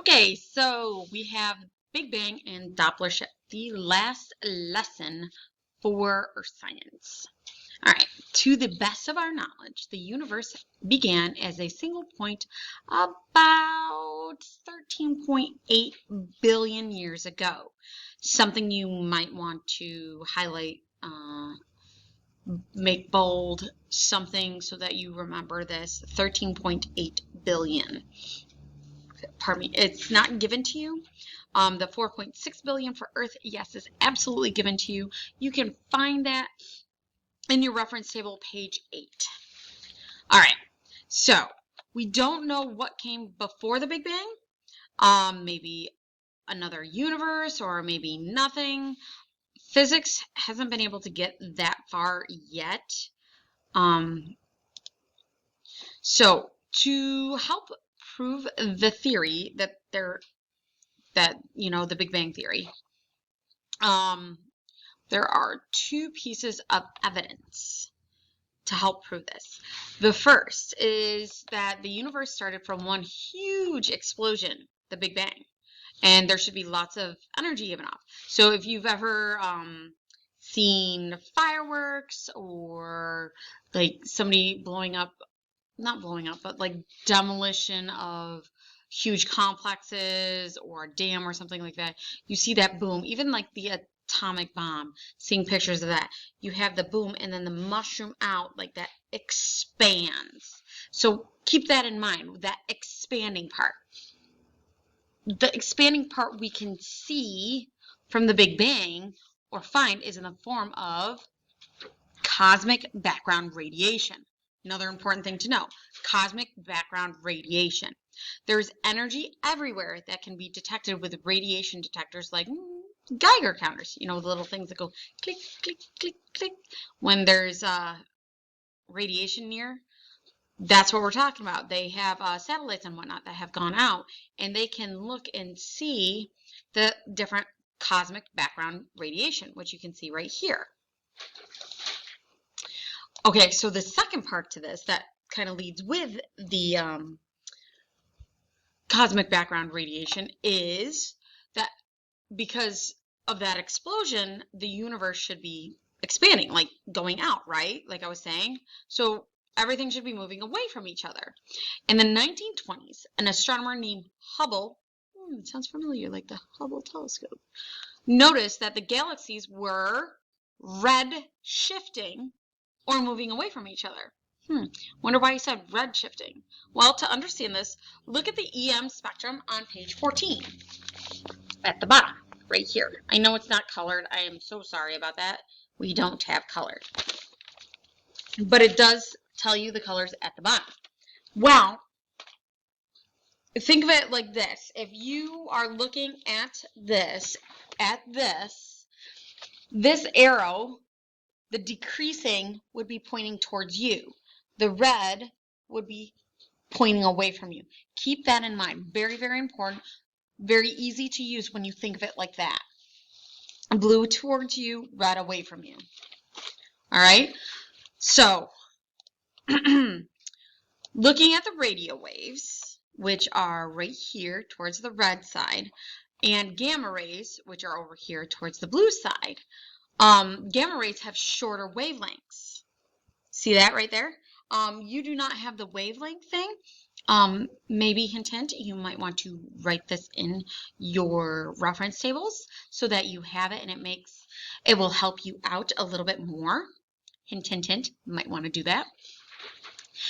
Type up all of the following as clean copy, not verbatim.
Okay, so we have Big Bang and Doppler shift, the last lesson for Earth science. All right, to the best of our knowledge, the universe began as a single point about 13.8 billion years ago. Something you might want to highlight, make bold, something so that you remember this, 13.8 billion. Pardon me, it's not given to you. The 4.6 billion for Earth, yes, is absolutely given to you. You can find that in your reference table, page 8. All right, so we don't know what came before the Big Bang. Maybe another universe or maybe nothing. Physics hasn't been able to get that far yet. So to help prove the theory that the Big Bang Theory, there are two pieces of evidence to help prove this. The first is that the universe started from one huge explosion, the Big Bang, and there should be lots of energy given off. So if you've ever seen fireworks or like somebody blowing up, not blowing up, but like demolition of huge complexes or a dam or something like that, you see that boom, even like the atomic bomb, seeing pictures of that, you have the boom and then the mushroom out like that expands. So keep that in mind, that expanding part. The expanding part we can see from the Big Bang or find is in the form of cosmic background radiation. Another important thing to know, cosmic background radiation. There's energy everywhere that can be detected with radiation detectors like Geiger counters, the little things that go click, click, click, click when there's radiation near. That's what we're talking about. They have satellites and whatnot that have gone out, and they can look and see the different cosmic background radiation, which you can see right here. Okay, so the second part to this that kind of leads with the cosmic background radiation is that because of that explosion, the universe should be expanding, like going out, right? Like I was saying. So everything should be moving away from each other. In the 1920s, an astronomer named Hubble, it sounds familiar, like the Hubble telescope, noticed that the galaxies were red shifting or moving away from each other. Wonder why he said red shifting. Well, to understand this, look at the EM spectrum on page 14 at the bottom, right here. I know it's not colored. I am so sorry about that. We don't have color. But it does tell you the colors at the bottom. Well, think of it like this. If you are looking at this arrow, the decreasing would be pointing towards you. The red would be pointing away from you. Keep that in mind. Very, very important. Very easy to use when you think of it like that. Blue towards you, red away from you. All right? So, looking at the radio waves, which are right here towards the red side, and gamma rays, which are over here towards the blue side, gamma rays have shorter wavelengths. See that right there? You do not have the wavelength thing. Maybe hint, you might want to write this in your reference tables so that you have it and it will help you out a little bit more. Hint, you might want to do that.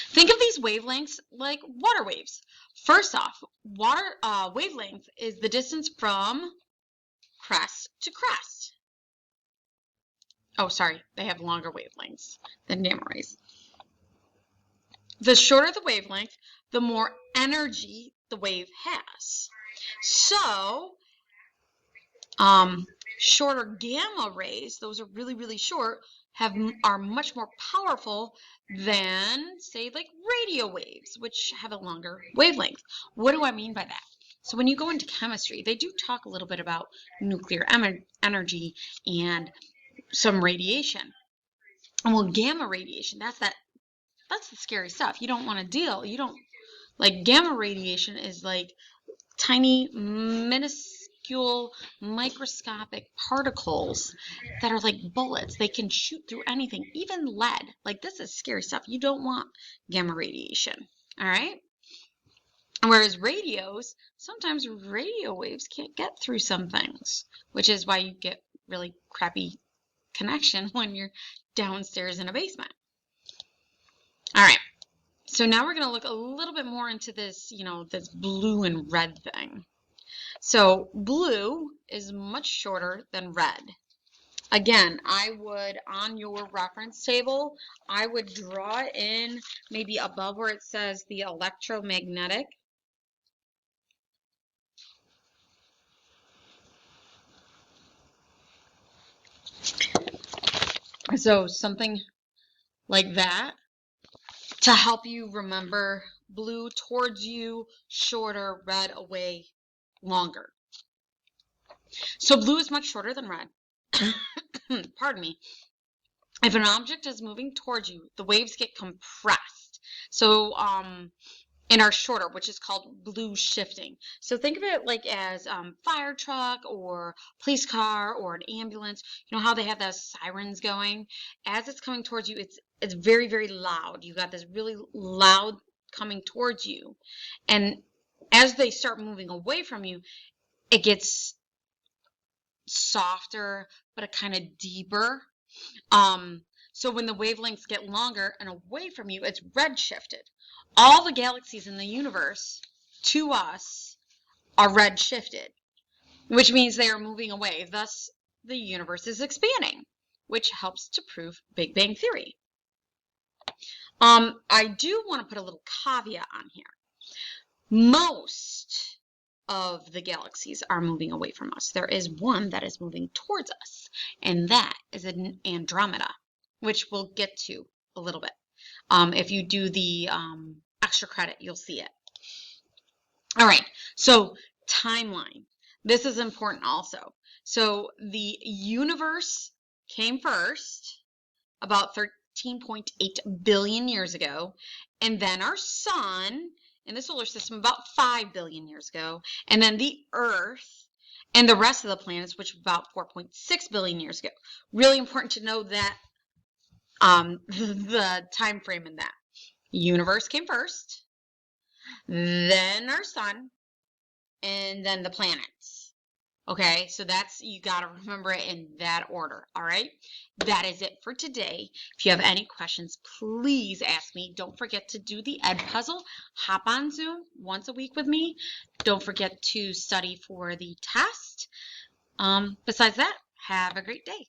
Think of these wavelengths like water waves. First off, water wavelength is the distance from crest to crest. Oh, sorry, they have longer wavelengths than gamma rays. The shorter the wavelength, the more energy the wave has. So, shorter gamma rays, those are really, really short, are much more powerful than, say, like radio waves, which have a longer wavelength. What do I mean by that? So when you go into chemistry, they do talk a little bit about nuclear energy and some radiation. And well, gamma radiation, that's the scary stuff. You don't want to deal. Like gamma radiation is like tiny, minuscule, microscopic particles that are like bullets. They can shoot through anything, even lead. Like, this is scary stuff. You don't want gamma radiation, all right? Whereas radios, sometimes radio waves can't get through some things, which is why you get really crappy connection when you're downstairs in a basement. All right, so now we're going to look a little bit more into this, this blue and red thing. So blue is much shorter than red. Again, I would, on your reference table, I would draw it in maybe above where it says the electromagnetic. So something like that to help you remember blue towards you, shorter, red away, longer. So blue is much shorter than red. Pardon me. If an object is moving towards you, the waves get compressed. So and are shorter, which is called blue shifting. So think of it like as fire truck or police car or an ambulance. You know how they have those sirens going? As it's coming towards you, it's very, very loud. You got this really loud coming towards you. And as they start moving away from you, it gets softer, but a kind of deeper. So when the wavelengths get longer and away from you, it's red shifted. All the galaxies in the universe, to us, are red shifted, which means they are moving away. Thus, the universe is expanding, which helps to prove Big Bang Theory. I do want to put a little caveat on here. Most of the galaxies are moving away from us. There is one that is moving towards us, and that is an Andromeda, which we'll get to a little bit. If you do the extra credit, you'll see it. All right, so timeline. This is important also. So the universe came first, about 13.8 billion years ago, and then our sun in the solar system about 5 billion years ago, and then the Earth and the rest of the planets, which about 4.6 billion years ago. Really important to know that the time frame in that. Universe came first, then our sun, and then the planets. Okay, so you got to remember it in that order, all right? That is it for today. If you have any questions, please ask me. Don't forget to do the Ed Puzzle. Hop on Zoom once a week with me. Don't forget to study for the test. Besides that, have a great day.